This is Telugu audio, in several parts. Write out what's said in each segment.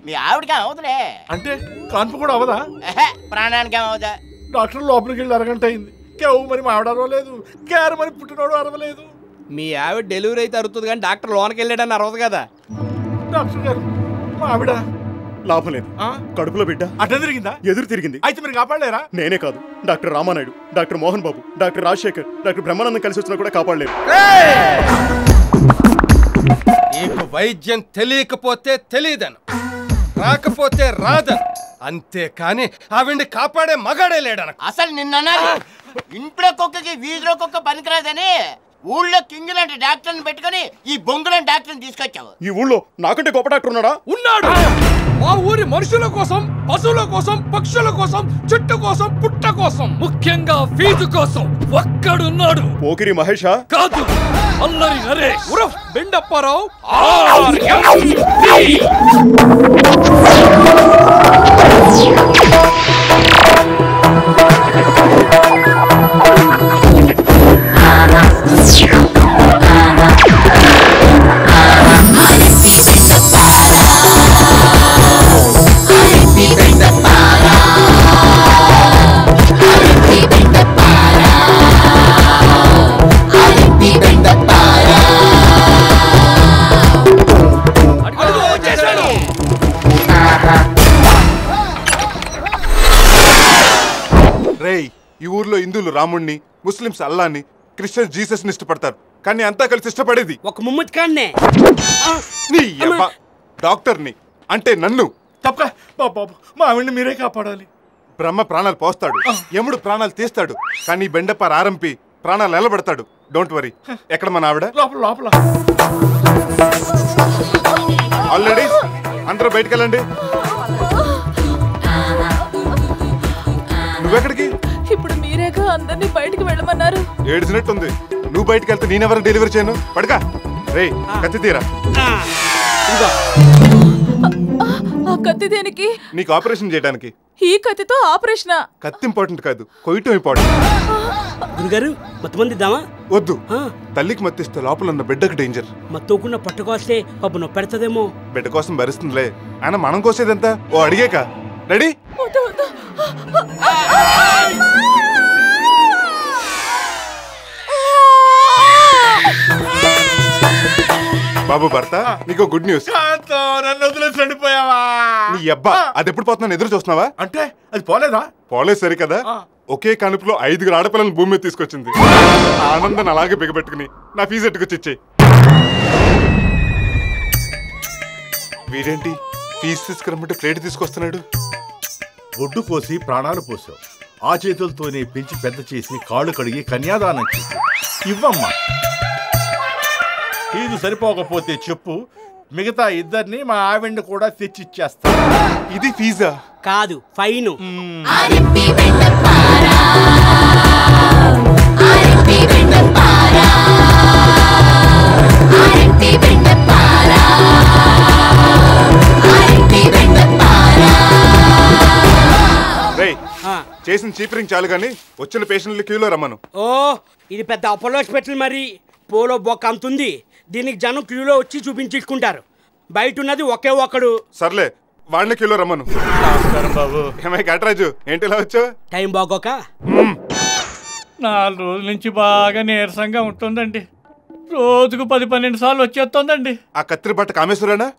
మీ ఆవిడకి అవుతులే అంటే కాన్పు కూడా అవదా? ప్రాణానికి ఏమవుతా? డాక్టర్ లోపలికి వెళ్ళి అరగంట అయింది. కేవు మరి మా ఆవిడ అరవలేదు, కేర్ మరి పుట్టినోడు అరవలేదు. మీ ఆవిడ డెలివరీ అయితే అరుగుతుంది కానీ డాక్టర్ లోనికి వెళ్ళాడని అరవదు కదా. డాక్టర్ గారు మా ఆవిడ లాభం లేదు, కడుపులో బిడ్డ అడ్డం తిరిగిందా? ఎదురు తిరిగింది. అయితే మీరు కాపాడలేరా? నేనే కాదు, doctor Ramanaidu, doctor Mohan Babu, doctor Rajasekhar, doctor Brahmanandam కలిసి వచ్చినా కూడా కాపాడలేదు. నీకు వైద్యం తెలియకపోతే తెలియదను, రాకపోతే రాదను, అంతేకాని ఆవిడ్ని కాపాడే మగాడే లేడను. అసలు నిన్నన్నారు ఇంట్లో కుక్కకి వీధిలో కుక్క పనికిరాదని ఊళ్ళో కింగ్ లాంటి డాక్టర్ని పెట్టుకుని ఈ బొంగులాంటి డాక్టర్ని తీసుకొచ్చావు. ఈ ఊళ్ళో నాకంటే గొప్ప డాక్టర్ ఉన్నాడా? ఉన్నాడు. మా ఊరి మనుషుల కోసం, పశువుల కోసం, పక్షుల కోసం, చెట్టు కోసం, పుట్ట కోసం, ముఖ్యంగా ఫీజు కోసం ఒక్కడున్నాడు. పోకిరి మహేషా? కాదు, అల్లరి నరేష్ ఉరఫ్ బెండప్పారావు. ఈ ఊర్లో హిందువులు రాముణ్ణి, ముస్లింస్ అల్లాని, క్రిస్టియన్స్ జీసస్ ని ఇష్టపడతారు. కానీ అంతా కలిసి ఇష్టపడేది ఒక ముమ్మతి కాన్నే డాక్టర్ని, అంటే నన్ను. తప్ప బాబు మా ఆవిడ్ని మీరే కాపాడాలి. బ్రహ్మ ప్రాణాలు పోస్తాడు, యముడు ప్రాణాలు తీస్తాడు, కానీ బెండప్ప ఆరంపి ప్రాణాలు నిలబెడతాడు. Don't worry. ఎక్కడ మన ఆవిడ? లోపల. ఆల్ లేడీస్ అందరూ బయటకు వెళ్ళండి. నువ్వెక్కడికి? ఇప్పుడు మీరేగా అందరినీ బయటికి వెళ్ళమన్నారు. ఏడ్చినట్టుంది. నువ్వు బయటకు వెళ్తే నేనెవరు డెలివరీ చేయను? పడక రే, కత్తి తీరా. ఆ కత్తి దేనికి? నీకు ఆపరేషన్ చేయడానికి. ఈ కత్తితో ఆపరేషన్? కత్తి ఇంపార్టెంట్ కాదు, కొయ్యటం ఇంపార్టెంట్. గురుగారు మత్తుమందిద్దామా? వద్దు, తల్లికి మత్తిస్తే లోపల ఉన్న బిడ్డకు డేంజర్. మత్తోకుండా పట్టుకొస్తే పప్పు నొప్పి పెడతదేమో. బిడ్డ కోసం భరిస్తుందిలే, ఆయన మనం కోసేదంతా ఓ అడిగేక. రెడీ? బాబు భర్త, నీకు గుడ్ న్యూస్. నన్ను వదిలేసి వెళ్ళిపోయావా? నీ అబ్బా, అది ఎప్పుడు పోతున్నాను ఎదురు చూస్తున్నావా? అంటే అది పోలేదా? పోలేదు సరి కదా. ఒకే కనుపులో 5 ఆడపిల్లలను భూమి మీద తీసుకొచ్చింది. ఆనందం అలాగే బిగబెట్టుకుని నా ఫీజు ఎట్టుకొచ్చి. వీడేంటి ఫీజు తీసుకురమ్మంటే ప్లేట్ తీసుకొస్తున్నాడు? ఒడ్డు కోసి ప్రాణాలు పోసావు, ఆ చేతులతోనే పెంచి పెద్ద చేసి కాళ్ళు కడిగి కన్యాదానం చేసి ఇవ్వమ్మా. ఫీజు సరిపోకపోతే చెప్పు, మిగతా ఇద్దరిని మా ఆవిడ్ని కూడా తెచ్చిచ్చేస్తా. ఇది ఫీజా? కాదు, ఫైన్. చేసిన చీపరింగ్ చాలు గాని వచ్చిన పేషెంట్లు క్యూలో రమ్మను. ఓ, ఇది పెద్ద అపోలో హాస్పిటల్. మరి పోలో బొక్క అంతుంది. దీనికి జనం క్యూలో వచ్చి చూపించుకుంటారు. బయట ఉన్నది ఒకే ఒక్కడు. సర్లే, వాడిని క్యూలో రమ్మను. బాబు ఏమై కటరాజు, ఏంటి ఇలా వచ్చావు? టైం బాగోక 4 రోజుల నుంచి బాగా నీరసంగా ఉంటుందండి. రోజుకు 10-12 సార్లు వచ్చేస్తుందండి. ఆ కత్తిరి బట్ట కామేశ్వరేనా?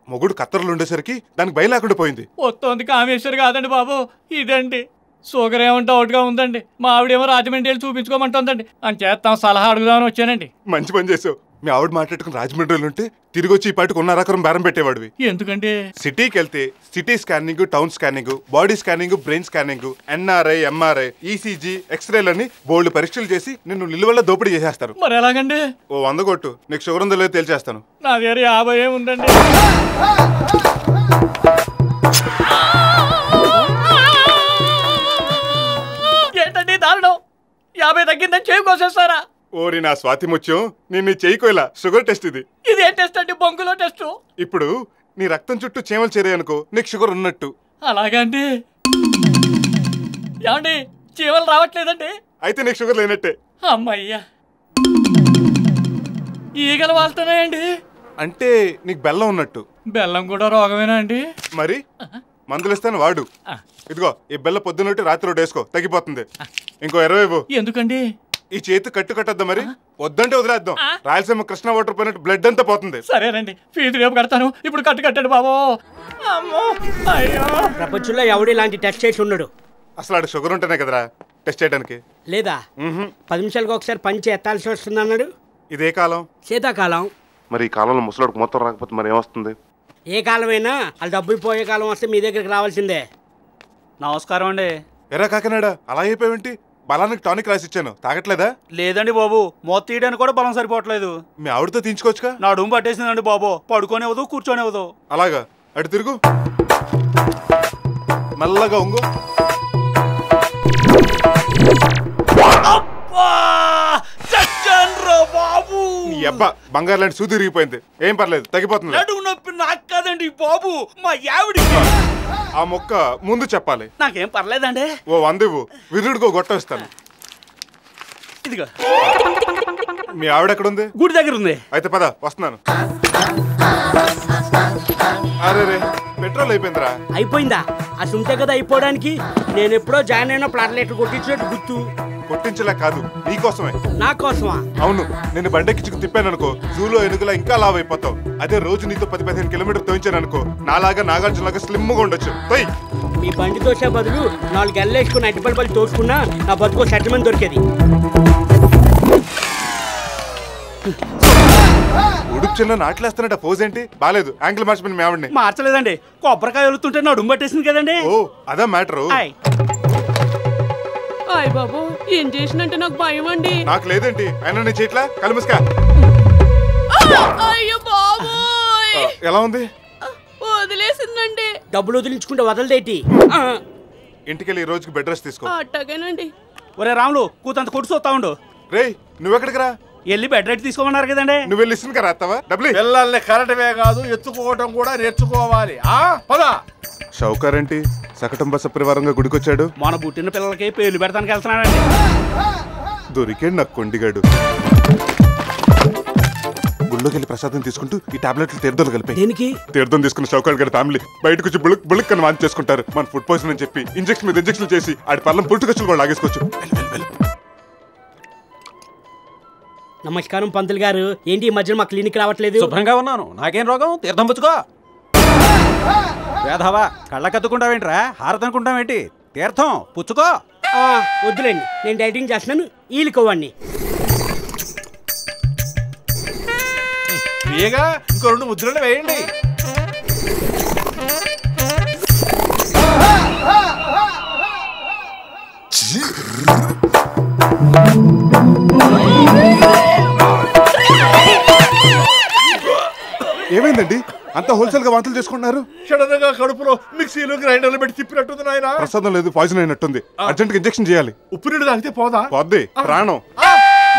మొగుడు కత్తెరలు ఉండేసరికి దానికి భయం లేకుండా పోయింది. వస్తుంది కామేశ్వరి కాదండి బాబు, ఇదండి. షుగర్ ఏమంటే ఒకటిగా ఉందండి. మా ఆవిడేమో రాజమండ్రి వెళ్ళి చూపించుకోమంటుందండి. అని చేస్తాం సలహా అడుగుదామని వచ్చానండి. మంచి పని చేసావు. మీ ఆవిడ మాట్లాడుకుని రాజమండ్రిలో ఉంటే తిరిగి వచ్చి ఈ పాటికి 1.5 బేరం పెట్టేవాడివి. ఎందుకంటే సిటీకి వెళ్తే city scanning, town scanning, body scanning, brain scanning, NRI, MRI, ECG, ఎక్స్రేలని బోల్డ్ పరీక్షలు చేసి నిన్ను నిలువల్ల దోపిడీ చేసేస్తారు. మరి ఎలాగండి? ఓ 100 కొట్టు, నీకు షుగర్ ఉందో లేదో తేల్చేస్తాను. నా దగ్గర 50 ఉందండి. చేయి కోసేస్తారా? ఓరి నా స్వాతి ముత్యం, నేను చెయ్యికోలా. షుగర్ టెస్ట్ ఇది. ఇదేం టెస్ట్ అండి? బొంగులో టెస్ట్. ఇప్పుడు నీ రక్తం చుట్టూ చీమలు చేరాయనుకో, నీకు షుగర్ ఉన్నట్టు. అలాగండి. ఏమండి, చీమలు రావట్లేదండి? అయితే నీకు షుగర్ లేనట్టే. అమ్మయ్యా, ఈగలు వాళ్తున్నాయండి. అంటే నీకు బెల్లం ఉన్నట్టు. బెల్లం కూడా రోగమేనా అండి? మరి మందులు ఇస్తాను వాడు. ఇదిగో ఈ బెల్లం పొద్దున్నట్టు రాత్రి ఒకటి వేసుకో, తగ్గిపోతుంది. ఇంకో 20 ఎందుకండి? ఈ చేతి కట్టు కట్టద్దా మరి? వద్దంటే వదిలేద్దాం. రాయలసీమ కృష్ణ వాటర్ పోయినట్టు బ్లడ్ అంతా పోతుంది. సరేనండి, ఫీజు రేపు కడతాను. ఇప్పుడు కట్టండి బాబు. అమ్మో, అయ్యో. ప్రపంచంలో ఎవడు ఇలాంటి టెస్ట్ చేసి ఉండడు. అసలు ఆడ షుగర్ ఉంటేనే కదరా టెస్ట్ చేయడానికి. లేదా 10 నిమిషాలకు ఒకసారి పంచి ఎత్తాల్సి వస్తుంది అన్నాడు. ఇదే కాలం, శీతాకాలం. మరి ఈ కాలంలో ముసలాడికి మొత్తం రాకపోతే మరి ఏమొస్తుంది? ఏ కాలమైనా వాళ్ళు డబ్బులు పోయే కాలం వస్తే మీ దగ్గరికి రావాల్సిందే. నమస్కారం అండి. ఎరా కాకినాడ, అలా అయిపోయావేంటి? బలానికి టానిక్ రాసి ఇచ్చాను, తాగట్లేదా? లేదండి బాబు, మొత్తం తీయడానికి కూడా బలం సరిపోవట్లేదు. మీ ఆవిడతో తీయించుకోవచ్చుగా. నా డూమ్ పట్టేసిందండి బాబు, పడుకోనివ్వదు కూర్చోనివ్వదు. అలాగా, అటు తిరుగు, మెల్లగా ఉంగు. బాబు నీ అబ్బా, బంగారు లాంటి సూది తిరిగిపోయింది. ఏం పర్లేదు, తగ్గిపోతుంది. నడుము నొప్పి నాకు కాదండి బాబు, మా ఆవిడికి. ఆ మొక్క ముందు చెప్పాలి. నాకేం పర్లేదండి. ఓ 100 ఇవ్వు, విరుడుకో గొట్టం ఇస్తాను. ఇదిగో. మీ ఆవిడ ఎక్కడుంది? గుడి దగ్గర ఉంది. అయితే పద, వస్తున్నాను. అరే రే, పెట్రోల్ అయిపోయిందిరా. అయిపోయిందా? అసలు ఉంటే కదా అయిపోవడానికి. నేను ఎప్పుడో జాయిన్ అయినప్పుడు అట్లా కొట్టించినట్టు గుర్తు. కొట్టించలే కాదు, నీకోసమే. నా కోసమా? అవును, నేను బండెక్కించుకు తిప్పాను అనుకో, జూలో ఎనుగులా ఇంకా లావ్ అయిపోతావు. అదే రోజు నీతో 10-15 కిలోమీటర్ తోయించాను అనుకో, నాలాగా నాగార్జునలాగా స్లిమ్ గా ఉండొచ్చు. తోయ్. మీ బండి తోసే బదులు 4 గెల్లేసుకుని అడ్డిపల్లి తోసుకున్నా నా బతుకో సెటిల్మెంట్ దొరికేది. ఉడుపు చిన్న నాట్లేస్తానంట. పోజ్ ఏంటి బాలేదు? యాంగిల్ మార్చిపోయిన మీ ఆవిడని. మార్చలేదండి, కొబ్బరికాయ వెళ్తుంటే నడుము పట్టేసింది కదండి. ఓ అదా మ్యాటరు. అయ్ బాబు, ఏం చేసినంటే నాకు భయం అండి. నాకు లేదేంటి, అయినా నీ చేట్లా కలిముసుకా. అయ్యో బాబు, ఎలా ఉంది? వదిలేసిందండి. డబ్బులు వదిలించుకుంటే వదలదేటి. ఇంటికెళ్ళి ఈ రోజుకి బెడ్ రెస్ట్ తీసుకో. అట్టగేనండి. ఒరే రాములు, కూతంత కొడుకు చూస్తా ఉండు. రేయ్, నువ్వెక్కడికి రా? వెళ్ళి బెడ్ రెస్ట్ తీసుకోమన్నారు కదండి. నువ్వు వెళ్ళి ఇస్తుంది కదా అత్తవా డబ్బులు. పిల్లల్ని కరటమే కాదు, ఎత్తుకోవటం కూడా నేర్చుకోవాలి. పదా షౌకార్ ఏంటి సకటం బస పరివారంగా గుడికొచ్చాడు? మన పుట్టిన పిల్లలకి పేర్లు పెడతానికి వెళ్తున్నాడండి. దొరికాడు నాకు కొండిగాడు. గుళ్ళోకి వెళ్ళి ప్రసాదం తీసుకుంటూ ఈ టాబ్లెట్లు తీర్థం కలిపి. దేనికి? తీర్థం తీసుకున్న షౌకార్ గారి ఫ్యామిలీ బయటకు వచ్చి బుళక్ బుళక్ అని వాంతి చేసుకుంటారు. మన ఫుడ్ పాయిజన్ అని చెప్పి ఇంజక్షన్ మీద ఇంజక్షన్ చేసి ఆడి పళ్ళం పుట్టుకొచ్చులు కూడా లాగేసుకోవచ్చు. నమస్కారం పంతులు గారు. ఏంటి ఈ మధ్యన మా క్లినిక్ రావట్లేదు? శుభ్రంగా ఉన్నాను, నాకేం రోగం? తీర్థం పుచ్చుకో. వేధవా, కళ్ళకత్తుకుంటావేంట్రా? హారతి అనుకుంటావేంటి? తీర్థం పుచ్చుకో. వద్దులేండి, నేను డైటింగ్ చేస్తున్నాను. ఈలుకోవాడిని. ఫ్రీగా ఇంకో 2 ముద్రలు వేయండి. ఏమైందండి? అంత హోల్సేల్ గా వాంతులు చేసుకుంటున్నారు? సడన్ గా కడుపులో మిక్సీలో గ్రైండర్లు పెట్టి తిప్పినట్టుంది నాయన. ప్రసాదం లేదు, పాయిజన్ అయినట్టుంది. అర్జెంట్ గా ఇంజక్షన్ చేయాలి. ఉప్పు నీళ్ళు తాగితే పోదా? పోద్ది, ప్రాణం.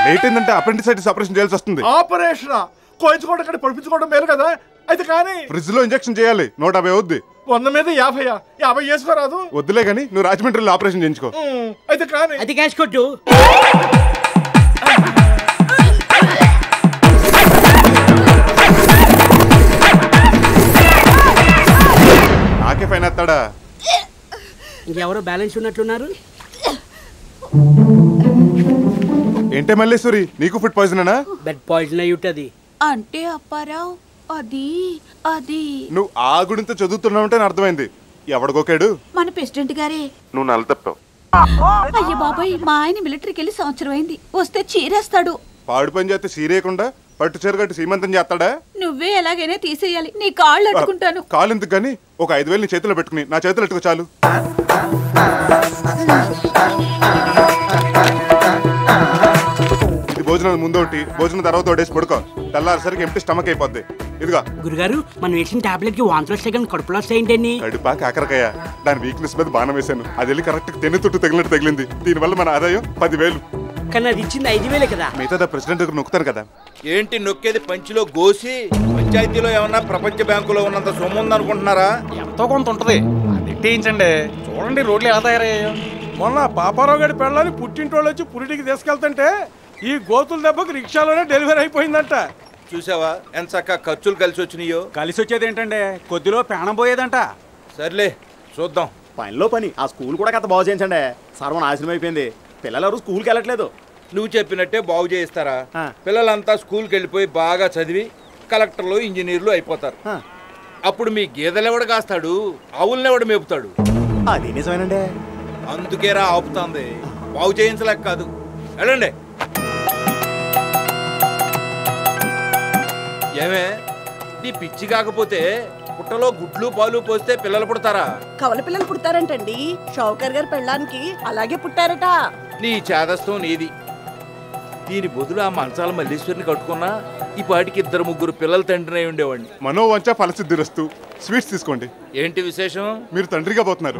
లేట్ అయిందంటే అపెండిసైటిస్ ఆపరేషన్ చేయాల్సి వస్తుంది. ఆపరేషన్ కోయించుకోవడం కంటే పడిపించుకోవడం మేలు కదా. అయితే కానీ ఫ్రిడ్జ్ లో ఇంజక్షన్ చేయాలి. 150 అవుద్ది. 100 మీద 50 చేసుకోరాదు? వద్దులే గానీ నువ్వు రాజమండ్రిలో ఆపరేషన్ చేయించుకో. అయితే కానీ అది క్యాష్ కొట్టు. నాకే ఫైన్ ఎత్తాడా? ఇంకెవరో బ్యాలెన్స్ ఉన్నట్లున్నారు. ఏంటే మల్లేశ్వరి, నీకు ఫుడ్ పాయిజనేనా? బెడ్ పాయిజన్ అయి ఉంటది. అంటే అప్పారావు, అది అది నువ్వు ఆ గుడింత చదువుతున్నావంటే అర్థమైంది. ఎవడికోకాడు? మన ప్రెసిడెంట్ గారే. నువ్వు నల్ల తప్పావు. అయ్య బాబాయ్, మా ఆయన మిలిటరీకి వెళ్ళి సంవత్సరం అయింది. వస్తే చీరేస్తాడు. పాడు పని చేస్తే సీరేయకుండా పట్టు చీర కట్టి సీమంతం చేస్తాడా? నువ్వే ఎలాగైనా తీసేయాలి. నీ కాళ్ళు అట్టుకుంటాను. కాలు ఎందుకు గానీ ఒక 5000 నీ చేతిలో పెట్టుకుని నా చేతిలో ఎట్టుకో చాలు. ఇది భోజనం ముందు ఒకటి, భోజనం తర్వాత ఒకటేసి పడుకో. తెల్లారిసరికి ఎంప్టీ స్టమక్ అయిపోద్ది. ఇదిగా గురుగారు, మనం వేసిన టాబ్లెట్ కి వాంతులు వస్తాయి కానీ కడుపులో వస్తాయండి. కడుపా కాకరకాయ, దాని వీక్నెస్ మీద బాణం వేశాను. అది వెళ్ళి కరెక్ట్ తెన్ను తుట్టు తగిలినట్టు తగిలింది. దీనివల్ల మన ఆదాయం 10,000. కానీ అది ఇచ్చింది 5,000 కదా. మిగతా ప్రెసిడెంట్ దగ్గర నొక్కుతారు కదా. ఏంటి నొక్కేది పంచిలో గోసి? పంచాయతీలో ఏమన్నా ప్రపంచ బ్యాంకులో ఉన్నంత సొమ్ము ఉందనుకుంటున్నారా? ఎంతో కొంత ఉంటది, అది ఎట్టేయించండి. చూడండి రోడ్లు ఎలా తయారయ్యాయో. మొన్న పాపారావు గారి పెళ్ళని పుట్టింటోళ్ళు వచ్చి పురిటికి తీసుకెళ్తుంటే ఈ గోతుల దెబ్బకి రిక్షాలోనే డెలివరీ అయిపోయిందంట. చూసావా ఎంత చక్కగా ఖర్చులు కలిసి వచ్చినాయో. కలిసి వచ్చేది ఏంటంటే కొద్దిలో ప్రాణం పోయేదంట. సర్లే చూద్దాం. పనిలో పని ఆ స్కూల్ కూడా కథ బాగు చేయించండి. సర్వనాశనం అయిపోయింది, పిల్లలు ఎవరు స్కూల్కి వెళ్ళట్లేదు. నువ్వు చెప్పినట్టే బాగు చేయిస్తారా? పిల్లలంతా స్కూల్కి వెళ్ళిపోయి బాగా చదివి కలెక్టర్లు ఇంజనీర్లు అయిపోతారు. అప్పుడు మీ గేదెలు ఎవడు కాస్తాడు, ఆవుల్ని ఎవడు మేపుతాడు? అది నిజమేనండి. అందుకేరా ఆపుతుంది, బాగు చేయించలేక కాదు. వెళ్ళండి. ఏమే నీ పిచ్చి కాకపోతే పుట్టలో గుడ్లు పాలు పోస్తే పిల్లలు పుడతారా? కవల పిల్లలు పుడతారంటండి. షౌకర్ గారి పెళ్ళానికి అలాగే పుట్టారట. నీ చేదస్తం నీది. దీని బదులు ఆ మంచాల మల్లీశ్వరిని కట్టుకున్నా ఈ పాటికి 2-3 పిల్లల తండ్రినై ఉండేవాడిని. మనోవంచ ఫలసిద్ధిరస్తు. స్వీట్స్ తీసుకోండి. ఏంటి విశేషం? మీరు తండ్రిగా పోతున్నారు.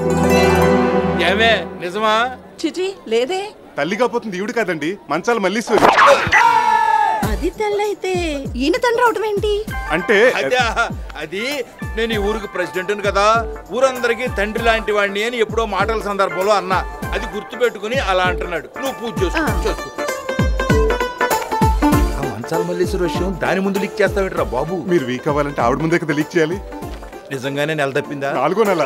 ఏమే నిజమా? చిచి లేదే. తల్లిగా పోతుంది ఈవిడ కాదండి, మంచాల మల్లీశ్వరి. అది తెల్లైతే ఈయన తండ్రి అవటం ఏంటి? అంటే అది నేను ఈ ఊరికి ప్రెసిడెంట్ కదా, ఊరందరికీ తండ్రి లాంటి వాడిని అని ఎప్పుడో మాటల సందర్భంలో అన్నా. అది గుర్తు పెట్టుకుని అలా అంటున్నాడు. నువ్వు పూజ చేసుకో. ఆ మంచాల మల్లీశ్వరి విషయం దాని ముందు లీక్ చేస్తావేంట్రా బాబు? మీరు వీక్ అవ్వాలంటే ఆవిడ ముందే కదా లీక్ చేయాలి. నిజంగానే నెల తప్పిందా? 4వ నెల.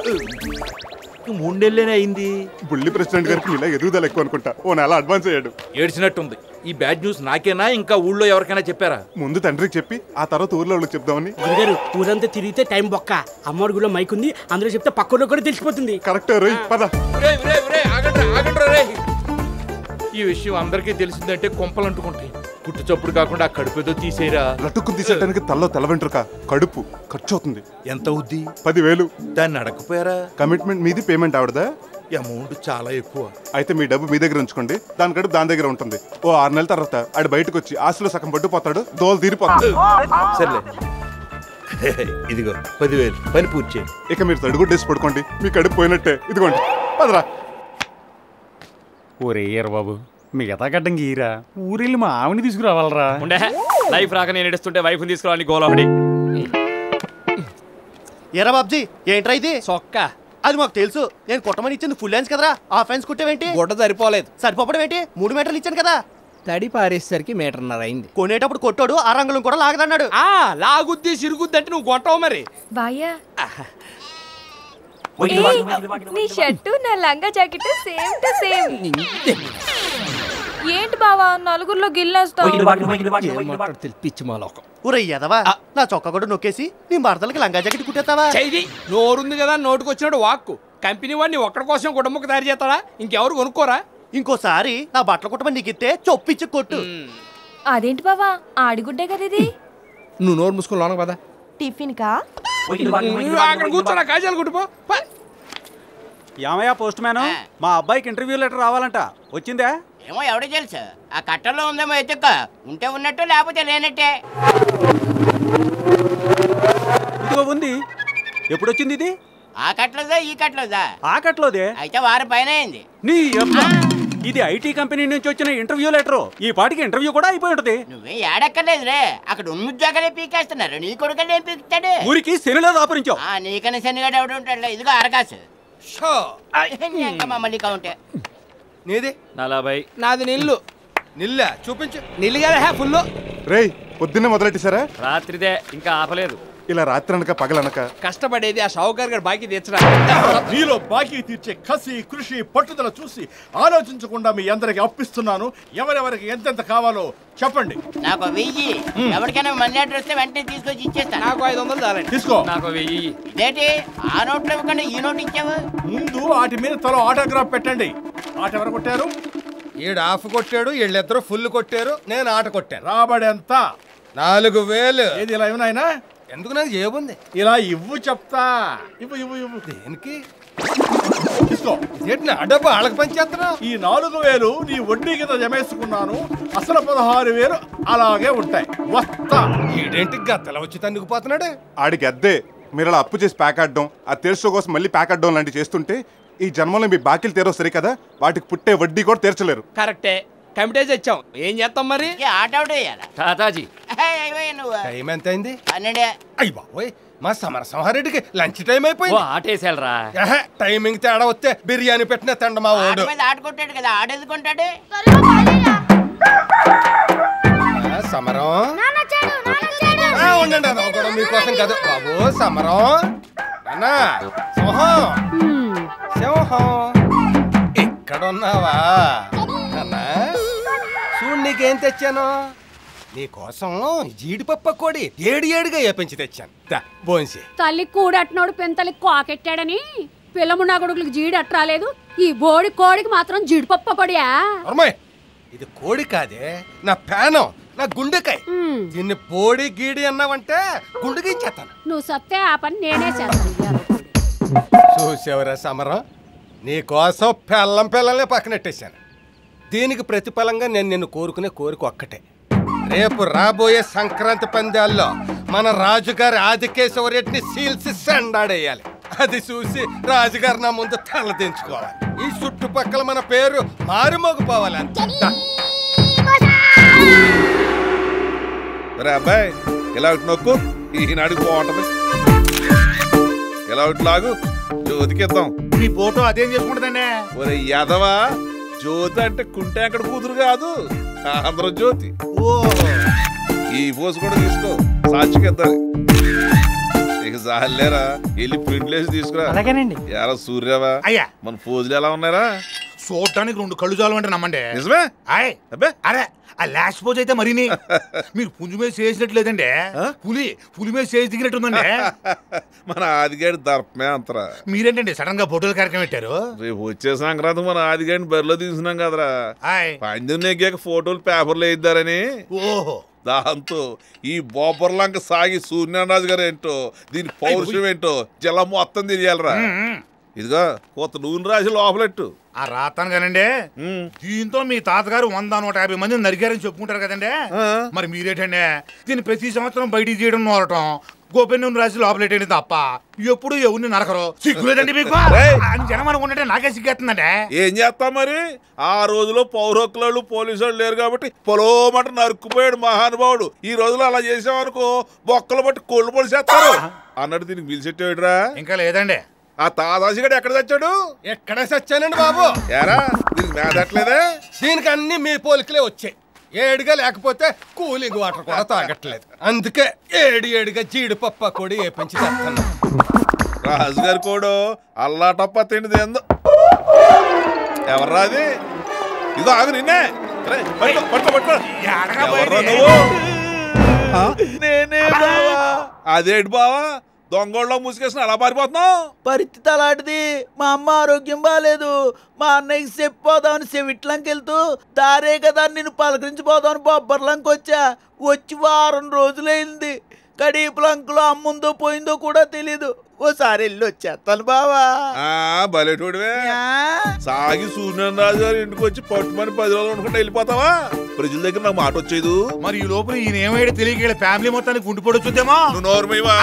3 నెలలేనే అయింది. బుల్లి ప్రెసిడెంట్ గారికి ఇలా ఎదుగుదల ఎక్కువ అనుకుంటా. ఓ నెల అడ్వాన్స్ అయ్యాడు. ఏడ్చినట్టుంది. ఈ బ్యాడ్ న్యూస్ నాకేనా ఇంకా ఊళ్ళో ఎవరికైనా చెప్పారా? ముందు తండ్రికి చెప్పి ఆ తర్వాత ఊర్లో వాళ్ళకి చెప్దామని. గురుగారు ఊరంతా తిరిగితే టైం బొక్క. అమ్మవారి గుడిలో మైక్ ఉంది, అందులో చెప్తే పక్కలో కూడా తెలిసిపోతుంది. కరెక్ట్ రోయ్, పద. ఈ విషయం అందరికీ తెలిసిందంటే కొంపలు అంటుకుంటాయి. పుట్టు చప్పుడు కాకుండా ఆ కడుపు ఏదో తీసేయరా. లటుక్కుని తీసేయడానికి తల్లో తెల్ల వెంట్రుక, కడుపు ఖర్చు అవుతుంది. ఎంత అవుద్ది? 10,000. దాన్ని అడగపోయారా? కమిట్మెంట్ మీది, పేమెంట్ ఆవిడదా? అమౌంట్ చాలా ఎక్కువ. అయితే మీ డబ్బు మీ దగ్గర ఉంచుకోండి, దాని కడుపు దాని దగ్గర ఉంటుంది. ఓ 6 నెలల తర్వాత ఆడు బయటకు వచ్చి ఆశలో సగం పట్టుపోతాడు, దోలు తీరిపోతాడు. సర్లే ఇదిగో 10,000 పని పూర్తి చేయండి. ఇక మీరు తడుగుడ్డేసి పడుకోండి, మీ కడుపు పోయినట్టే. ఇదిగోండి పదరా. ఒరే బాబు మిగతా గడ్డం గీరా, ఊరెళ్ళి మా ఆవిని తీసుకురావాలరా. ఉండే లైఫ్ రాక నేను ఏడుస్తుంటే వైఫ్ తీసుకురావాలి గోలహడి. ఎరా బాబ్జీ ఏంట్రా ఇది? సొక్క. అది మాకు తెలుసు. నేను కొట్టమని ఇచ్చింది ఫుల్ హ్యాండ్స్ కదరా, హాఫ్ హ్యాండ్స్ కుట్టావేంటి? గుడ్డ సరిపోలేదు. సరిపోవడం ఏంటి? 3 మీటర్లు ఇచ్చాను కదా. తడి పారేసరికి 1.5 అయింది. కొనేటప్పుడు కొట్టాడు, ఆ రంగులు కూడా లాగదన్నాడు. లాగుద్ది సిరుగుద్ది అంటే నువ్వు కొట్టవు మరి. బాయ్యా నీ షర్టు నా లంగా జాకెట్ సేమ్ టు సేమ్. ఏంటి బావా నలుగురిలో గిల్లేస్తావు? పిచ్చి మాలోకం. ఊరే ఎదవా, నా చొక్కా కూడా నొక్కేసి నీ భర్తలకి లంగా జాకెట్ కుట్టేస్తావా? నోరుంది కదా నోటుకు వచ్చినాడు వాక్కు. కంపెనీ వాడిని ఒక్కడి కోసం గుడ్డముక్క తయారు చేస్తాడా? ఇంకెవరు కొనుక్కోరా? ఇంకోసారి నా బట్టల కుట్టమని నీకు ఇస్తే చొప్పిచ్చి కొట్టు. అదేంటి బావా ఆడిగుడ్డే కదా ఇది. నువ్వు నోరు మూసుకొని లోనకు పదా. టిఫిన్ కా? అక్కడ కూర్చోరా, కాజాలు కుట్టుపో. ఏమయ్యా పోస్ట్ మ్యాన్, మా అబ్బాయికి ఇంటర్వ్యూ లెటర్ రావాలంట, వచ్చిందా? ఏమో ఎవడో తెలుసు. ఆ కట్టలో ఉందేమో ఎత్తుక్క. ఉంటే ఉన్నట్టు లేకపోతే లేనట్టే. ఇదిగో ఉంది. ఎప్పుడు వచ్చింది ఇది? ఆ కట్లోదా ఈ కట్లోదా? ఆ కట్లోదే. అయితే వారం పైన అయింది. నీ ఇది ఐటీ కంపెనీ నుంచి వచ్చిన ఇంటర్వ్యూ లెటర్. ఈ పాటికి ఇంటర్వ్యూ కూడా అయిపోయి ఉంటది. నువ్వే ఏడక్కర్లేదురే, అక్కడ ఉన్న ఉద్యోగాలే పీకేస్తున్నారు. నీ కొడుకని ఏం పీకుతాడు? ఊరికి శనిలో దాపరించావు. నీకన్నా శనిగాడు ఎవడు ఉంటాడు? ఇదిగో అరకాసు మళ్ళీ కౌంటే. నీది 40. నాది నిల్లు. నిల్లా చూపించు. నిల్లు కదా ఫుల్. రేయ్ పొద్దున్నే మొదలెట్టేశారా? రాత్రిదే ఇంకా ఆపలేదు. ఇలా రాత్రి అనక పగలనక కష్టపడేది ఆ షావుకార్ గారు బాకీ తీర్చరా. మీలో బాకీ తీర్చే కసి, కృషి, పట్టుదల చూసి ఆలోచించకుండా మీ అందరికి అప్పిస్తున్నాను. ఎవరెవరికి ఎంతెంత కావాలో చెప్పండి. నాకు 1000. ఎవరికైనా మనీ ఆర్డర్ వస్తే వెంటనే తీసుకొచ్చి ఇచ్చేస్తాను. నాకు 500 చాలండి. తీసుకో. నాకు 1000. ఇదేంటి ఆ నోట్లో ఇవ్వకుండా ఈ నోట్ ఇచ్చావు? ముందు వాటి మీద తలో ఆటోగ్రాఫ్ పెట్టండి. ఆట ఎవరు కొట్టారు? ఈడు ఆఫ్ కొట్టాడు, వీళ్ళిద్దరూ ఫుల్ కొట్టారు, నేను ఆట కొట్టాను. రాబడి ఎంత? 4000. ఏది ఇలా ఇవ్వనాయనా? ఎందుకు నాకు జేబుంది. ఇలా ఇవ్వు చెప్తా. ఇవ్వు ఇవ్వు ఇవ్వు. దేనికి? తీసుకో. ఏంటి నా డబ్బు వాళ్ళకి పనిచేస్తున్నావు? ఈ 4000 నీ వడ్డీ కింద జమేసుకున్నాను. అసలు 16,000 అలాగే ఉంటాయి. వస్తా. ఏంటి గత్తల వచ్చి తన్నుకుపోతున్నాడు? ఆడికి అద్దే. మీరు అలా అప్పు చేసి ప్యాక్ ఆడడం, ఆ తీర్చడం కోసం మళ్ళీ ప్యాక్ ఆడడం లాంటివి చేస్తుంటే ఈ జన్మలో మీ బాకీలు తీరవు సరే కదా, వాటికి పుట్టే వడ్డీ కూడా తీర్చలేరు. కరెక్టే. కమిటీ తెచ్చాం. ఏం చేస్తాం మరి? ఆట అవుట్ వేయాలా తాతాజీ? నువ్వు టైం ఎంత అయింది? 12. అయ్యి బాబోయ్, మా సమరసింహారెడ్డికి లంచ్ టైం అయిపోయింది. ఆటేసాలరా. టైమింగ్ తేడా వస్తే బిర్యానీ పెట్టిన తండ మా వాడు. ఆట కొట్టాడు కదా, ఆడెదుకుంటాడు. సమరం ఉండండి, అది కూడా మీకోసం కదా బాబు. సమరం అన్నా, సింహం సింహం ఇక్కడ ఉన్నావా అన్నా? చూడు నీకేం తెచ్చాను. నీకోసం జీడిపప్పు కోడి ఏడుగా పెంచి తెచ్చాను. బోన్సి తల్లి కూడట్టినోడు పెంతలికి కోకెట్టాడని పిల్లమున్నా కొడుకులకు జీడి అట్రాలేదు. ఈ బోడి కోడికి మాత్రం జీడిపప్పు కొడియా? ఇది కోడి కాదే, నా ప్రాణం, నా గుండెకాయ. దీన్ని పోడి గీడి అన్నావంటే గుండెకించేస్తాను. నువ్వు సత్తే ఆ పని నేనే చేస్తాను. చూసేవరా సమరం, నీకోసం పిల్లల్ని పక్కనెట్టేశాను. దీనికి ప్రతిఫలంగా నేను నిన్ను కోరుకునే కోరిక ఒక్కటే. రేపు రాబోయే సంక్రాంతి పందాల్లో మన రాజుగారి ఆదికేశవరెడ్డిని సీల్సి సండాడేయాలి. అది చూసి రాజుగారు నా ముందు తల దించుకోవాలి. ఈ చుట్టుపక్కల మన పేరు మారుమోగిపోవాలి. అంతే. అబ్బాయి ఇలా నొక్కు, ఈనాడికి బాగుంటది. ఇలా లాగు, జ్యోతికిద్దాం. మీ ఫోటో అదేం చేసుకుంటుందండి? ఒరే యాదవా, జ్యోతి అంటే కుంటే అక్కడ కూతురు కాదు, ఆంధ్ర జ్యోతి. ఈ పోసు కూడా తీసుకో, సాక్షికిద్దాలి. ఇక చాలేరా, వెళ్ళి ప్రింట్ లేసి తీసుకురా. అలాగేనండి. ఎలా సూర్యవా అయ్యా, మన పోజులు ఎలా ఉన్నారా? చూడటానికి 2 కళ్ళు చాలు అంటే నమ్మండి. నిజమే? అబ్బే అరే, ఆ లాస్ట్ పోజ్ అయితే మరీని మీరు పుంజు మీద చేసినట్లేదండి. పులి మీద చేసి దిగినట్టుందండి. మన ఆదిగాడి దర్పమే అంతరా. మీరేంటండి సడన్ గా ఫోటోలు కార్యక్రమం పెట్టారు? రేపు వచ్చే సంక్రాంతి మన ఆదిగాడిని బరిలో తీసినాం కదరా. పందెం నెగ్గాక ఫోటోలు పేపర్లు వేయిద్దారని. ఓహో, దాంతో ఈ బొబ్బర్లంక సాగి సూర్యనారాజు గారు ఏంటో, దీని పౌరుషం ఏంటో జిల్లా మొత్తం తెలియాలరా. ఇదిగో కొత్త నూనె రాసి లోపలెట్టు. ఆ రాతాను కానండి, దీంతో మీ తాతగారు 100-150 మందిని నరికారని చెప్పుకుంటారు కదండి. మరి మీరేటండి దీన్ని ప్రతి సంవత్సరం బయటికి తీయడం నోరటం, గోపెన్ నూనె రాసి లోపలెట్టండి తప్ప ఎప్పుడు ఎవరిని నరకరు. సిగ్గులేదండి మీకు అని జనం అనుకుంటే నాకే సిగ్గేస్తుందండి. ఏం చేస్తాం మరి? ఆ రోజులో పౌరకులు పోలీసు వాళ్ళు లేరు కాబట్టి పొలోమట నరుక్కుపోయాడు మహానుభావుడు. ఈ రోజులో అలా చేసామనుకో బొక్కలు బట్టి కోళ్ళు పొడిసేస్తారు అన్నట్టు దీనికి పిలిచెట్టేడురా. ఇంకా లేదండి. ఆ తాదాసిగడు ఎక్కడ చచ్చాడు? ఎక్కడ చచ్చానండి బాబు? ఏరా దీనికి మేదట్లేదే? దీనికి అన్ని మీ పోలికలే వచ్చాయి. ఏడుగా లేకపోతే కూలింగ్ వాటర్ కూడా తాగట్లేదు. అందుకే ఏడుగా జీడిపప్పు కూడా ఏ పెంచి తెస్తాను. రాజుగారి కోడు అల్లాటప్ప తిండిది ఎందు. ఎవర్రా అది? ఇదో ఆగు నిన్నే. నేనే బావా. అదేంటి బావా దొంగోళ్ళలో ముసుకేసిన అలా పారిపోతున్నావు? పరిస్థితి అలాంటిది. మా అమ్మ ఆరోగ్యం బాగాలేదు. మా అన్నయ్యకి చెప్పిపోదామని చెవిట్లంకి వెళ్తూ దారే కదా నిన్ను పలకరించిపోదామని బొబ్బర్లంకి వచ్చా. వచ్చి వారం రోజులైంది. కడీపులంకులో అమ్ముందో పోయిందో కూడా తెలీదు. ఓసారి వెళ్ళి వచ్చేస్తాను బావా. బలేటోడివే. సాగి సూర్యనారాజు గారి ఇంటికి వచ్చి పట్టుమని 10 రోజులు అనుకుంటే వెళ్ళిపోతావా? ప్రజల దగ్గర నాకు మాట వచ్చేది. మరి ఈ లోపల ఈయన ఏమైనా తెలియక ఫ్యామిలీ మొత్తానికి గుండు పొడొచ్చుద్దేమో. నువ్వు నోరుమయ్యవా.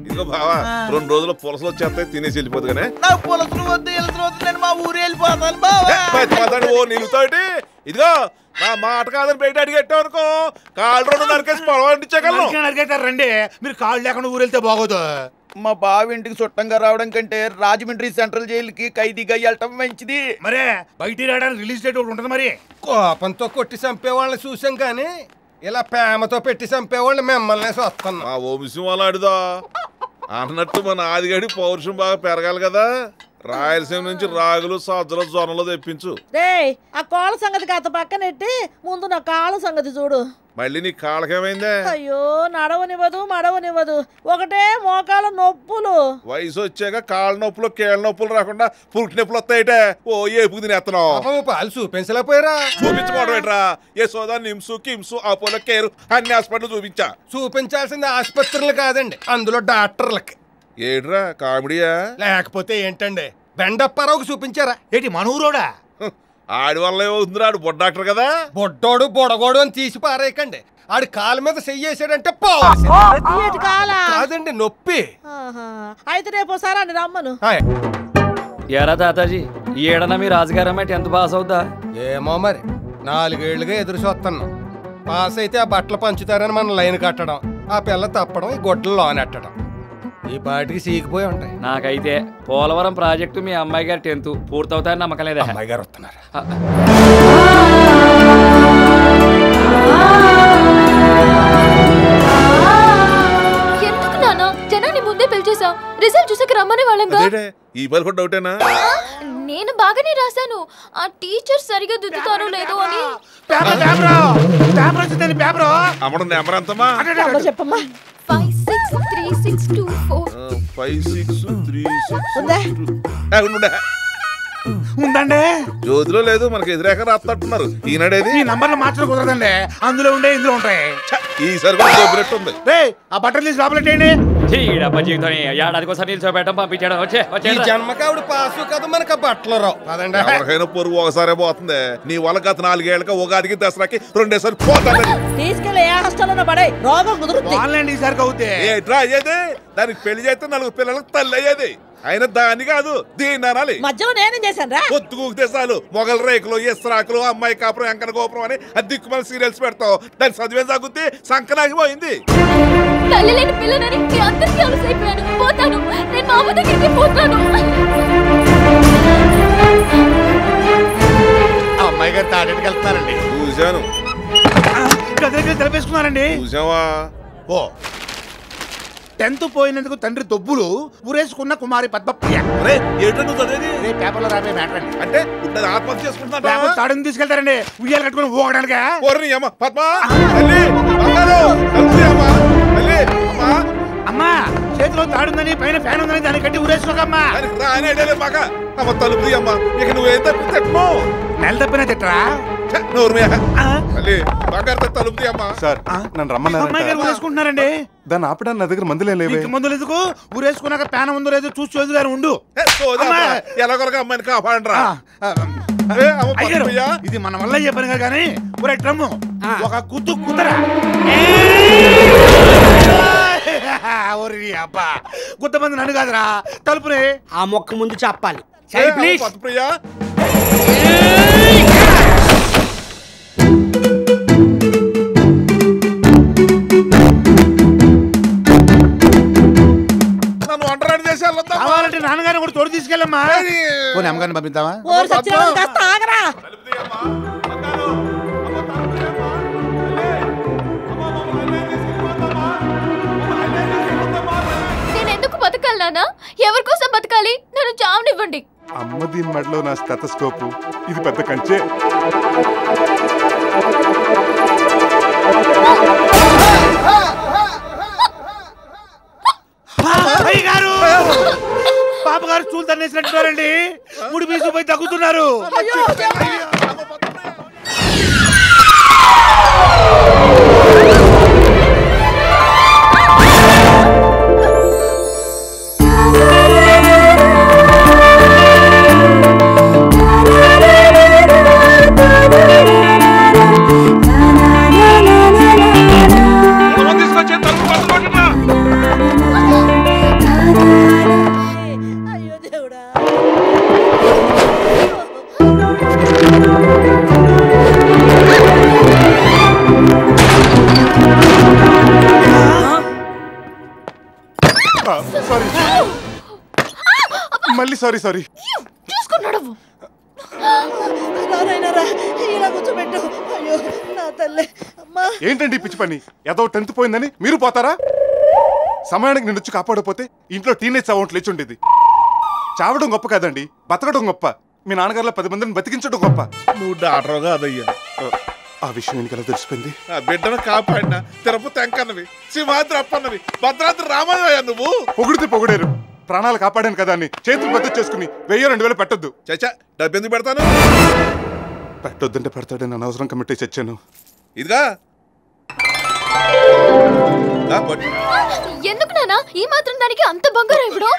ఇదిగో బావా 2 రోజుల్లో పులసలు వచ్చేస్తాయి, తినేసి వెళ్ళిపోదు. కానీ నాకు పులసలు వద్దు, నేను మా ఊరు వెళ్ళిపోతాను బావా. ఓ నిలుతాటి. ఇదిగో నా మాట కాదని బయట అడిగెట్టావు అనుకో, కాళ్ళు 2 నరికేసి పొలం అంటించగలను. నరికేస్తారు రండి. మీరు కాళ్ళు లేకుండా ఊరు వెళ్తే బాగోదు. మా బావ ఇంటికి చుట్టంగా రావడం కంటే రాజమండ్రి సెంట్రల్ జైలుకి ఖైదీగా వెళ్ళటం మంచిది. మరే బయటికి రావడానికి రిలీజ్ డేట్ ఒకటి ఉంటుంది. మరి కోపంతో కొట్టి చంపేవాళ్ళని చూసాం కానీ ఇలా ప్రేమతో పెట్టి చంపేవాళ్ళు మిమ్మల్ని చూస్తున్నాం. మా వంశం అలాంటిదా అన్నట్టు మన ఆదిగాడి పౌరుషం బాగా పెరగాలి కదా. రాయలసీమ నుంచి రాగులు సజ్జలు జొన్నలు తెప్పించు. ఆ కోళ్ళ సంగతి కాస్త పక్కనెట్టి ముందు నా కాళ్ళ సంగతి చూడు. మళ్ళీ నీ కాళ్ళకేమైందే? అయ్యో నడవనివ్వదు మడవనివ్వదు, ఒకటే మోకాళ్ళ నొప్పులు. వయసు వచ్చాక కాళ్ళ నొప్పులు కీళ్ళ నొప్పులు రాకుండా పురుటి నొప్పులు వస్తాయిటే. ఓ ఏపుకు తినేస్తున్నావు. పాలు చూపించలేకపోయారా? చూపించుకోవడం ఏంట్రా? ఏ సోదా నిమ్స్ కిమ్స్ అపోలో కేర్ అన్ని హాస్పిటల్ చూపించా. చూపించాల్సింది ఆసుపత్రులు కాదండి, అందులో డాక్టర్లకి. ఏడ్రా కామెడీయా? లేకపోతే ఏంటండి బెండప్పారావుకి చూపించారా? ఏంటి మనూరోడా? ఆడి వల్ల ఏమవుతుందిరా, ఆడు బొడ్డ డాక్టర్ కదా. బొడ్డోడు బొడగోడు అని తీసి పారేయకండి. ఆడి కాలు మీద చెయ్యేసాడంటే కాదండి నొప్పి. అయితే రేపు సారా రమ్మను. ఎరా తాతాజీ ఈ ఏడన్నా మీ రాజుగారు అమ్మాయి 10th పాస్ అవుతా? ఏమో మరి 4 ఏళ్లుగా ఎదురు చూస్తున్నాం. పాస్ అయితే ఆ బట్టలు పంచుతారని మన లైన్ కట్టడం, ఆ పిల్ల తప్పడం, ఈ గొడ్డలు లోనెట్టడం. ఈ పాటికి సీకిపోయి ఉంటాయి. నాకైతే పోలవరం ప్రాజెక్టు మీ అమ్మాయి గారు 10th పూర్తవుతాయని నమ్మకం లేదా? అమ్మాయి గారు వస్తున్నారు. ఎందుకు నాన్న జనాన్ని ముందే పిలిచేసావు? రిజల్ట్ చూసాక రమ్మని వాళ్ళంగా. ఈ పని కూడా డౌటేనా? నేను బాగానే రాశాను. ఆ టీచర్ సరిగా దిద్దుతారో లేదో అని. అమ్మడం నెంబర్ ఎంతమ్మా? చెప్పమ్మా. 563624. 563624. ఉందండి. జ్యోతిలో లేదు, మనకి ఎదురేక రాస్తున్నారు. ఈనాడేది? ఈ నంబర్లు మార్చడం కుదరదండి. అందులో ఉండే ఇందులో ఉంటాయి. ఈసారి ఉంది. ఆ బట్టలు తీసి లోపలెట్టేయండి. జీవితం ఏడాదికోసారి నిల్చోబెట్టడం పంపించడం ఈ జన్మకావిడ పాసు కదా మనకు బట్టలు రావు. ఎవరికైనా పొరుగు ఒకసారి పోతుంది. నీ వల్ల గత 4 ఏళ్ళకి ఉగాదికి దసరాకి 2 సార్లు పోతాను. తీసుకెళ్ళి ఏ హాస్టల్లో పడే రోగం కుదురుతుంది. ఈసారి అవుతే ఏట్రా అయ్యేది? దానికి పెళ్లి చేస్తే 4 పిల్లలకు తల్లి అయ్యేది. అయినా దాన్ని కాదు దీన్ని అనాలి. మధ్యలో నేనేం చేశాను రా? పొత్తుకూకితే చాలు మొగల రేకులు, ఇస్రాకులు, అమ్మాయి కాపురం, ఎంకన గోపురం అని దిక్కుమల సీరియల్స్ పెడతావు. దాని చదివే సాగుద్ది సంకనాగిపోయింది. తల్లి లేని పిల్లనని మీ అందరికీ అలసైపోయాను. పోతాను, నేను మా అమ్మ దగ్గరికి పోతాను. అమ్మాయి గారు తాడేటికి వెళ్తున్నారండి. చూశాను. గదికి తెలిపేసుకున్నారండి. చూసావా? ఓ 10th పోయినందుకు తండ్రి తొబ్బులు ఊరేసుకున్న కుమారి పద్మప్రియ. పేపర్లో రాబోయే మ్యాటర్ అండి. అంటే ఆత్మహత్య చేసుకుంటున్నా తాడుని తీసుకెళ్తారండి ఉయ్యాలు కట్టుకుని ఊగడానికి. అమ్మా చేతిలో తాడుందని పైన ఫ్యాన్ ఉందని దాన్ని కట్టి ఊరేసుకోకమ్మా. తలుపు అమ్మా. ఇక నువ్వేం తప్పితే నెల తప్పినా తిట్టరా? తలుపు అమ్మా. సార్ నన్ను రమ్మన్నారు. ఊరేసుకుంటున్నారండి. దాన్ని ఆపడానికి నా దగ్గర మందులే లేవు. మందులు ఎందుకు? ఊరేసుకున్నాక ప్యానం ఉందో లేదో చూసి చూసి గారు ఉండు. ఎలాగొలగా అమ్మాయిని కాపాడండి. ఇది మన వల్ల అయ్యే పని కానీ ఒరే డ్రమ్ము ఒక కుత్తు కుదరా. అబ్బా గుద్దమంది నన్ను కాదురా తలుపుని. ఆ మొక్క ముందు చెప్పాలి. ప్రియా నన్ను ఒంటరాని చేసి కావాలంటే నాన్నగారిని కూడా తోడు తీసుకెళ్ళమ్మా. పోనీ అమ్మగారిని పంపిద్దామా? నేను ఎందుకు బతకాలి నాన్న? ఎవరి కోసం బతకాలి? నన్ను చావనివ్వండి. అమ్మ దీని మెడలో నా స్టెతస్కోపు. ఇది పెద్ద కంచె. పాప గారు చూలు తన్నేసినట్టున్నారండి. ముడి బీసుకుపోయి తగ్గుతున్నారు. మళ్ళీ సారీ. చూసుకున్నాడు. ఇలా కూర్చోబెట్టు. అయ్యో నా తల్లి. అమ్మా ఏంటండి పిచ్చి పని? ఏదో 10th పోయిందని మీరు పోతారా? సమయానికి నేను వచ్చి కాపాడకపోతే ఇంట్లో టీనేజ్ సౌండ్ లేచి ఉండేది. చావడం గొప్ప కాదండి, బతకడం గొప్ప. మీ నాన్నగారులో 10 మందిని బతికించడం గొప్ప. నువ్వు డాక్టర్ కాదయ్యా. ఆ విషయం ఎందుకలా తెలిసిపోయింది? ఆ బిడ్డను కాపాడినా తిరుపతి అంకన్నవి, సింహాద్రి అప్పన్నవి, భద్రాద్రి రామయ్య. నువ్వు పొగిడితే పొగిడారు. ప్రాణాలు కాపాడాను కదా అని చేతులు బద్దలు చేసుకుని 1000-2000 పెట్టొద్దు. చచ్చా డబ్బు ఎందుకు పెడతాను? పెట్టొద్దంటే పెడతాడని అనవసరం కమిటీ చచ్చాను. ఇదిగా ఎందుకు నాన్న ఈ మాత్రం దానికి అంత బంగారం ఇవ్వడం?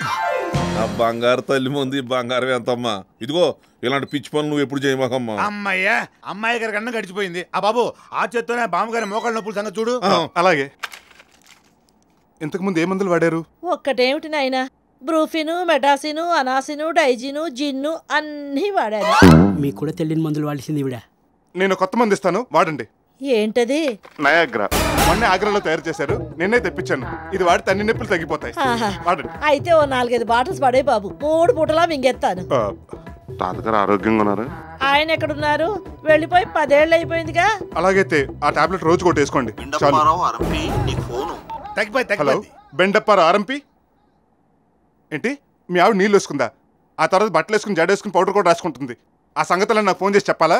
ఆ బంగారు తల్లి ముందు బంగారం ఎంతమ్మా? ఇదిగో ఇలాంటి పిచ్చి పనులు నువ్వు ఎప్పుడు చేయమాకమ్మా. అమ్మయ్యా అమ్మాయి గారి కన్నా గడిచిపోయింది. ఆ బాబు ఆ చేత్తోనే బామ్మగారి మోకాళ్ళ నొప్పులు సంగతి చూడు. అలాగే. ఇంతకు ముందు ఏ మందులు వాడారు? ఒక్కటేమిటి నాయనా, బ్రూఫిను, మెటాసిను, అనాసిను, డైజిను, జిన్ను అన్నీ వాడాను. మీకు కూడా తెలియని మందులు వాడిసింది ఇవిడ. నేను కొత్త మంది ఇస్తాను, వాడండి. ఏంటది? నయాగ్రా. మొన్నే ఆగ్రాలో తయారు చేశారు, నిన్నే తెప్పించాను. ఇది వాడితే అన్ని నొప్పులు తగ్గిపోతాయి. ఆహా. వాడండి. అయితే ఓ 4-5 బాటిల్స్ పడే బాబు, 3 పూటలా మింగెత్తాను. తాతగారు ఆరోగ్యంగా ఉన్నారు? ఆయన ఎక్కడున్నారు? వెళ్ళిపోయి 10 ఏళ్ళు అయిపోయిందిగా. అలాగైతే ఆ టాబ్లెట్ రోజు కొట్టి వేసుకోండి. Hello, Bendu Apparao RMP. ఏంటి మీ ఆవిడ నీళ్ళు వేసుకుందా? ఆ తర్వాత బట్టలు వేసుకుని జడ వేసుకుని పౌడర్ కూడా రాసుకుంటుంది. ఆ సంగతులను నాకు ఫోన్ చేసి చెప్పాలా?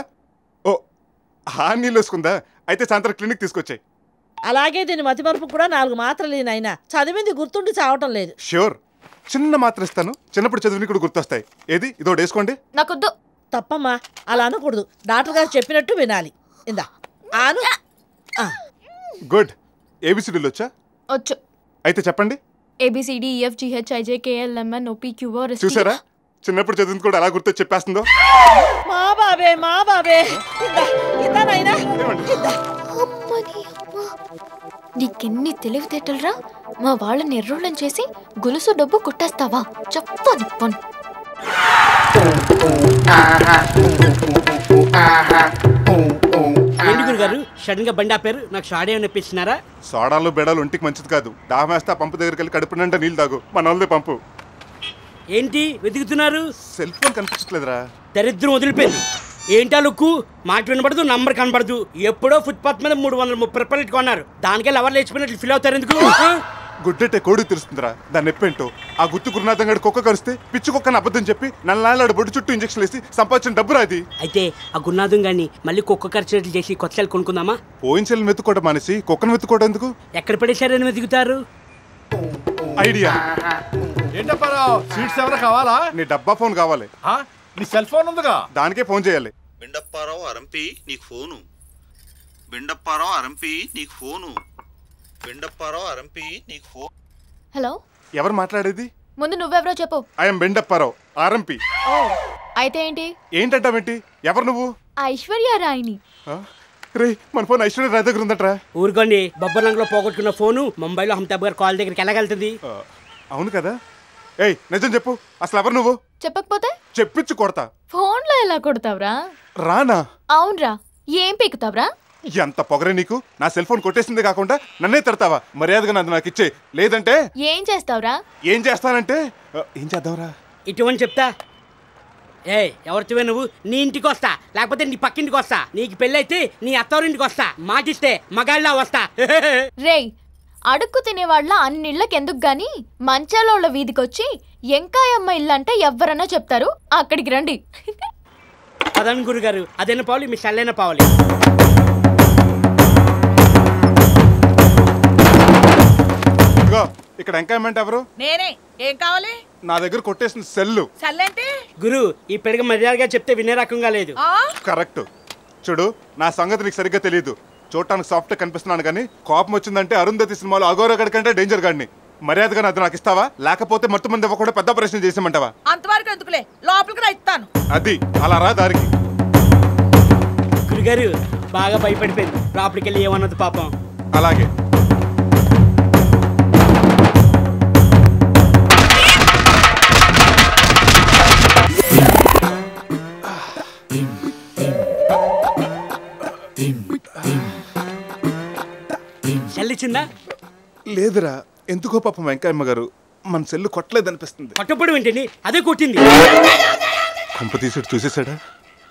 ఓ, ఆ నీళ్ళు వేసుకుందా? అయితే సాయంత్రం క్లినిక్ తీసుకొచ్చాయి. అలాగే దీని మతిమరుపు కూడా 4 మాత్రలు నాయన. చదివింది గుర్తుండి చావటం లేదు. ష్యూర్, చిన్న మాత్ర ఇస్తాను, చిన్నప్పుడు చదివిని కూడా గుర్తొస్తాయి. ఏది ఇదోటి వేసుకోండి. నాకొద్దు. తప్పమ్మా, అలా అనకూడదు. డాక్టర్ గారు చెప్పినట్టు వినాలి. ఇందా ఆను. గుడ్. ఏబిసిడీలు వచ్చా? వచ్చు. అయితే చెప్పండి. ABCDEFGHIJKLMNOPQR. చూసారా, చిన్నప్పుడు చదివింది కూడా అలా గుర్తు చెప్పేస్తుందో. మా బాబే మా బాబే. ఇందా నాయనా. నీకెన్ని తెలివితేటలురా! మా వాళ్ళని ఎర్రోళ్ళని చేసి గొలుసు డబ్బు కొట్టేస్తావా? చెప్పను పను. ఏంటి గురుగారు సడన్ గా బండి ఆపారు? నాకు షాడ్ ఏమైనా ఇప్పిస్తున్నారా? సోడాలు బెడాలు ఒంటికి మంచిది కాదు. దాహమేస్తా పంపు దగ్గరికి వెళ్ళి కడుపు నిండా నీళ్ళు తాగు. మన వాళ్ళదే పంపు. ఏంటి వెతుకుతున్నారు? సెల్ ఫోన్ కనిపించట్లేదురా. దరిద్రం వదిలిపోయింది. ఏంటా లుక్కు? మాట వినబడదు, నంబర్ కనబడదు. ఎప్పుడో ఫుట్పాత్ మీద 330 రూపాయలు కొన్నారు. దానికే లవర్ లేచిపోయినట్లు ఫీల్ అవుతారు ఎందుకు? గుడ్డెట్టే కోడి తెలుస్తుందిరా. దాన్ని ఎప్పేంటో ఆ గుత్తు గురునాథం గడి కుక్క కరిస్తే పిచ్చి కుక్కని అబద్ధం చెప్పి నల్లాడు బొడ్డు చుట్టూ ఇంజక్షన్ వేసి సంపాదించిన డబ్బు రాది. అయితే ఆ గురునాథం గాని మళ్ళీ కుక్క ఖర్చులు చేసి కొత్త సెల్ కొనుక్కుందామా? పోయిన సెల్ వెతుక్కోవడం మానేసి కుక్కను వెతుక్కోవడం ఎందుకు? ఎక్కడ పడేశారని వెతుకుతారు? ఐడియా. ఏంటప్పారావు, స్వీట్స్ ఎవరు కావాలా? నీ డబ్బా ఫోన్ కావాలి. నీ సెల్ ఫోన్ ఉందిగా, దానికే ఫోన్ చేయాలి. బెండప్పారావు అరంపి నీకు ఫోను. బెండప్పారావు అరంపి నీకు ఫోను. బెండప్పారావు అరంపి నీకు ఫోన్. హలో, ఎవరు మాట్లాడేది? ముందు నువ్వెవరో చెప్పు. I'm Bendu Apparao RMP. ఓ, అయితే ఏంటి? ఏంటంటావేంటి? ఎవరు నువ్వు? ఐశ్వర్యరాయిని. రే, మన ఫోన్ ఐశ్వర్య రాయ్ దగ్గర ఉందట్రా. ఊరుకోండి, బొబ్బర్ రంగులో పోగొట్టుకున్న ఫోను ముంబైలో అమితాబ్ గారు కాల్ దగ్గరికి వెళ్ళగలుగుతుంది. అవును కదా. ఏయ్ నిజం చెప్పు, అసలు ఎవరు నువ్వు? చెప్పకపోతే చెప్పించి కొడతా. ఫోన్లో ఎలా కొడతావురా? రానా? అవునరా. ఏం పీకుతావురా? ఎంత పొగరే నీకు! నా సెల్ ఫోన్ కొట్టేసిందే కాకుండా నన్నే తిడతావా? మర్యాదగా నాకు ఇచ్చే, లేదంటే ఏం చేస్తావురా? ఏం చేస్తానంటే ఏం చేద్దాంరా? ఇటువంటి చెప్తా. ఎవరితివే నువ్వు? నీ ఇంటికి వస్తా, లేకపోతే నీ పక్కింటికి వస్తా. నీకు పెళ్ళైతే నీ అత్తవారింటికి వస్తా. మాటిస్తే మగాళ్ళ వస్తా. రేయ్, అడుక్కు తినేవాళ్ళ అన్నిళ్ళకెందుకు గాని మంచాలోళ్ళ వీధికొచ్చి ఎంకాయమ్మ ఇల్లు అంటే ఎవ్వరన్నా చెప్తారు. అక్కడికి రండి. పదండి గురుగారు, అదైనా పావాలి, మీ చల్లైన పావాలి. ఇక్కడ ఎంకాయమెంట్ ఎవరు? నేనే. ఏం కావాలి? నా దగ్గర కొట్టేసిన సెల్లు. సెల్లేంటి? గురు, ఈ పెడగ మర్యాదగా చెప్తే వినే రకంగా లేదు. కరెక్ట్. చూడు, నా సంగతి నీకు సరిగ్గా తెలియదు. చూడటానికి సాఫ్ట్ కనిపిస్తున్నాను కానీ కోపం వచ్చిందంటే అరుంధతి సినిమాలో అఘోరగడి కంటే డేంజర్ గాడిని. మర్యాదగా అది నాకు ఇస్తావా, లేకపోతే మొత్తం మంది ఇవ్వకుండా పెద్ద ప్రశ్న చేసామంటావా? అంతవరకు ఎందుకులే, లోపలికి రా, ఇస్తాను. అది అలా రా దారికి. గురుగారు బాగా భయపడిపోయింది, లోపలికి వెళ్ళి ఏమన్నది పాపం. అలాగే. చెల్లిచిందా? లేదురా, ఎందుకో పాపం వెంకయ్యమ్మ గారు మన సెల్లు కొట్టలేదనిపిస్తుంది. కొట్టపడి ఏంటండి, అదే కొట్టింది. కొంప తీసి చూసేసాడా?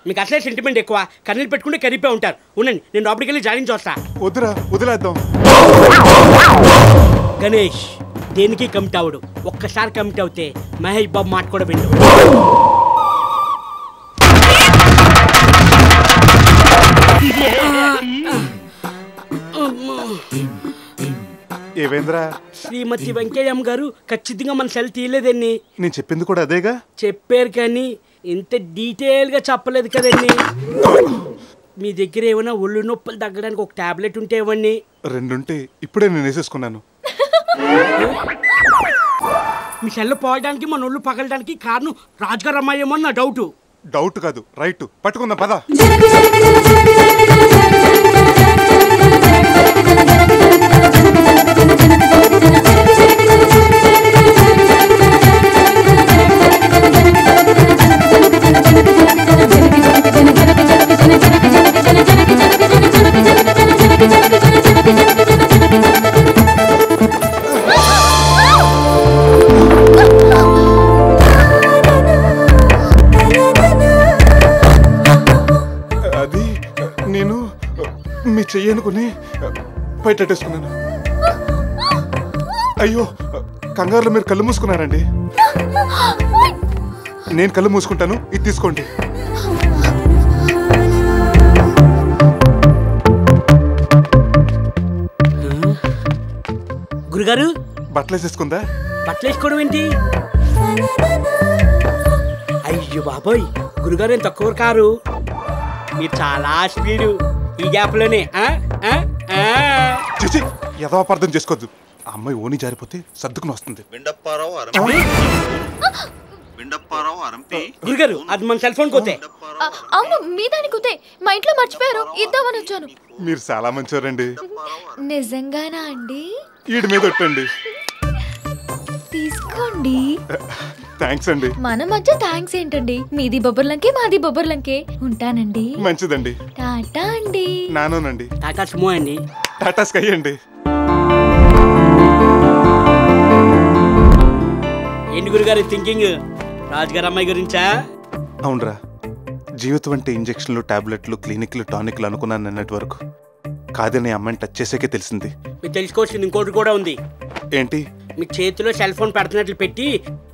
మీకు అసలే సెంటిమెంట్ ఎక్కువ, కన్నీళ్ళు పెట్టుకుంటే కరిపే ఉంటారు. ఉండండి, నేను లోపలికి వెళ్ళి జాగించి వస్తా. వద్దురా, వదిలేద్దాం. గణేష్ దేనికి కమిట్ అవడు. ఒక్కసారి కమిట్ అవుతే మహేష్ బాబు మాట కూడా విండు. ఏవేంద్రా? శ్రీమతి వెంకయ్యమ్మ గారు ఖచ్చితంగా మన సెల్ తీయలేదండి. నేను చెప్పింది కూడా అదేగా. చెప్పారు కానీ ఇంత డీటెయిల్ గా చెప్పలేదు కదండి. మీ దగ్గర ఏమైనా ఒళ్ళు నొప్పులు తగ్గడానికి ఒక టాబ్లెట్ ఉంటే ఇవ్వండి. 2 ఉంటే ఇప్పుడే నేను వేసేసుకున్నాను. మీ సెల్ పోవడానికి మన ఒళ్ళు పగలడానికి కారణం రాజుగారు అమ్మాయేమో నా డౌట్. డౌట్ కాదు, రైట్. పట్టుకుందాం పద. చెయ్యనుకుని బయటెట్టేసుకున్నాను. అయ్యో, కంగారులో మీరు కళ్ళు మూసుకున్నారండి. నేను కళ్ళు మూసుకుంటాను, ఇది తీసుకోండి. గురుగారు బట్టలు వేసేసుకుందా? బట్టలు వేసుకోవడం ఏంటి? అయ్యో బాబోయ్, గురుగారు ఏం తక్కువ కారు, మీరు చాలా స్పీడు. ఈ గ్యాప్ లోనే చిచి, ఏదో అపార్థం చేసుకోవద్దు. ఆ అమ్మాయి ఓని జారిపోతే సర్దుకుని వస్తుంది. బిండప్పారావు అరంపి బిండప్పారావు అరంపి. గురుగారు అది మన సెల్ ఫోన్ కోతే. అవును, మీ దాని కుతే. మా ఇంట్లో మర్చిపోయారు, ఇద్దామని వచ్చాను. మీరు చాలా మంచివారండి. నిజంగానా అండి? ఈడి మీద ఒట్టండి. తీసుకోండి. థ్యాంక్స్ అండి. మన మధ్య థ్యాంక్స్ ఏంటండి? మీది బొబ్బర్లంకే, మాది బొబ్బర్లంకే. ఉంటానండి. మంచిదండి. టాటా అండి. నానోనండి. టాటా సుమో అండి. టాటా స్కై అండి. ఏంటి గురుగారు థింకింగ్? రాజుగారు అమ్మాయి గురించా? అవునరా, జీవితం అంటే ఇంజక్షన్లు, టాబ్లెట్లు, క్లినిక్లు, టానిక్లు అనుకున్నాను నిన్నటి వరకు. కాదని అమ్మాయిని టచ్ చేసాకే తెలిసింది. మీకు తెలుసుకోవాల్సింది ఇంకోటి కూడా ఉంది. ఏంటి? మీ చేతిలో సెల్ ఫోన్ పెడుతున్నట్లు పెట్టి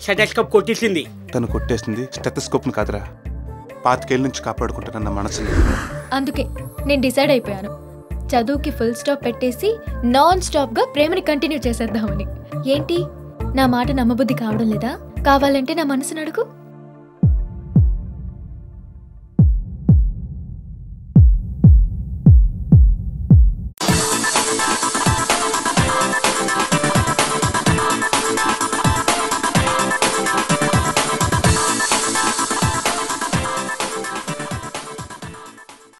స్టెథోస్కోప్ కొట్టేసింది. తను కొట్టేసింది స్టెథోస్కోప్ను కాదురా, 5 ఏళ్ళ నుంచి కాపాడుకుంటానన్న మనసుని. అందుకే నేను డిసైడ్ అయిపోయాను, చదువుకి ఫుల్ స్టాప్ పెట్టేసి నాన్ స్టాప్ గా ప్రేమని కంటిన్యూ చేసేద్దామని. ఏంటి, నా మాట నమ్మబుద్ధి కావడం లేదా? కావాలంటే నా మనసును అడుగు.